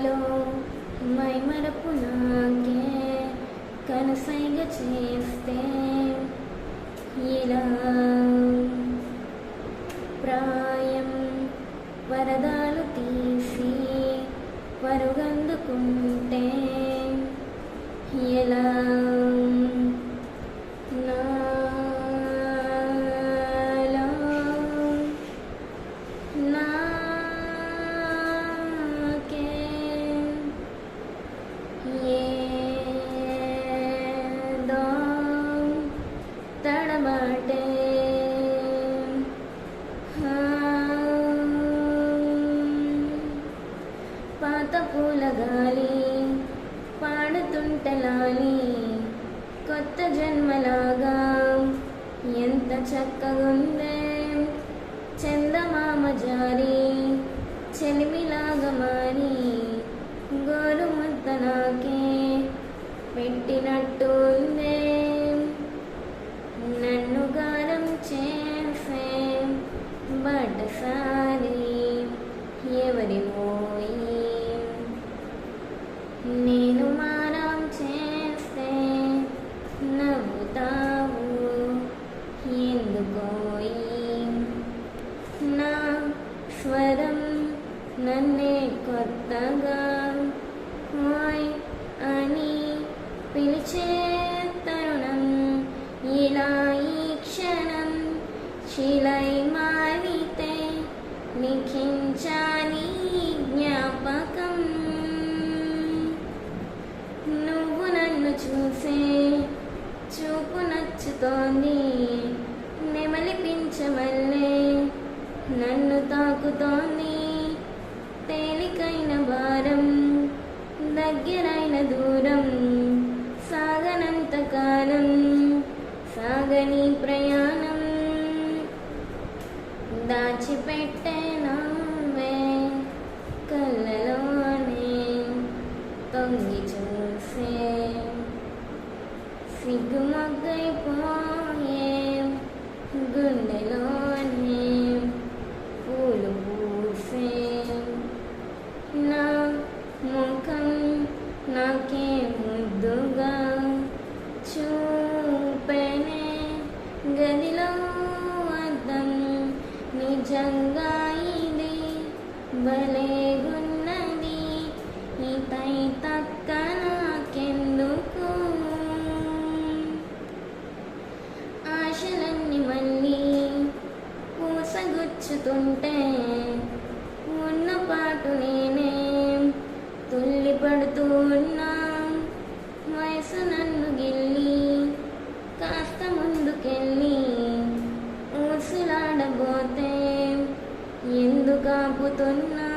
నాలో మైమరపు నాకే కనుసైగ చేస్తే ఇలా ప్రాయం వరదాలు తీసి పరుగందుకుంటే ఎలా నాలో నాకే ఏదో తడబాటే పాత పూల గాలి పాడుతుంటలాలి కొత్త జన్మలాగా ఎంత చక్కగుందే చందమామ జారి చెలిమిలాగా మారి గోరు ముద్ద నాకే పెట్టినట్టు ఉందే నన్ను గారం చేసే బాటసారి ఎవరి పోయి నేను మారం చేస్తే నవ్వుతావు ఎందుకోయి నా స్వరం నన్నే కొత్తగా హాయ్ అని పిలిచే తరుణం ఇలా ఈ క్షణం శిలై మారితే లిఖించాని జ్ఞాపకం నువ్వు నన్ను చూసే చూపు నచ్చుతోంది నెమలిపించమల్లే నన్ను తాకుతోంది తేలికైన భారం దగ్గరైన దూరం సాగనంత కాలం సాగని ప్రయాణం దాచిపెట్టే నవ్వే కళ్ళలోనే తొంగి చూసే సిగ్గుమగ్గైపోయే గుండెలోనే పూలు పూసే నా ముఖం నాకే ముద్దుగా చూపెనే గదిలో అద్దం నిజంగా ఇది భలేగున్నది ఇతై తక్క నాకెందుకు ఆశలన్నీ మళ్ళీ పూసగుచ్చుతుంటే ఉన్న పాటు నేనే తుల్లి పడుతూ ఉన్నా వయసు నన్ను గిల్లి కాస్త ముందుకెళ్ళి ఊసులాడబోతే ఎందుకు ఆపుతున్నా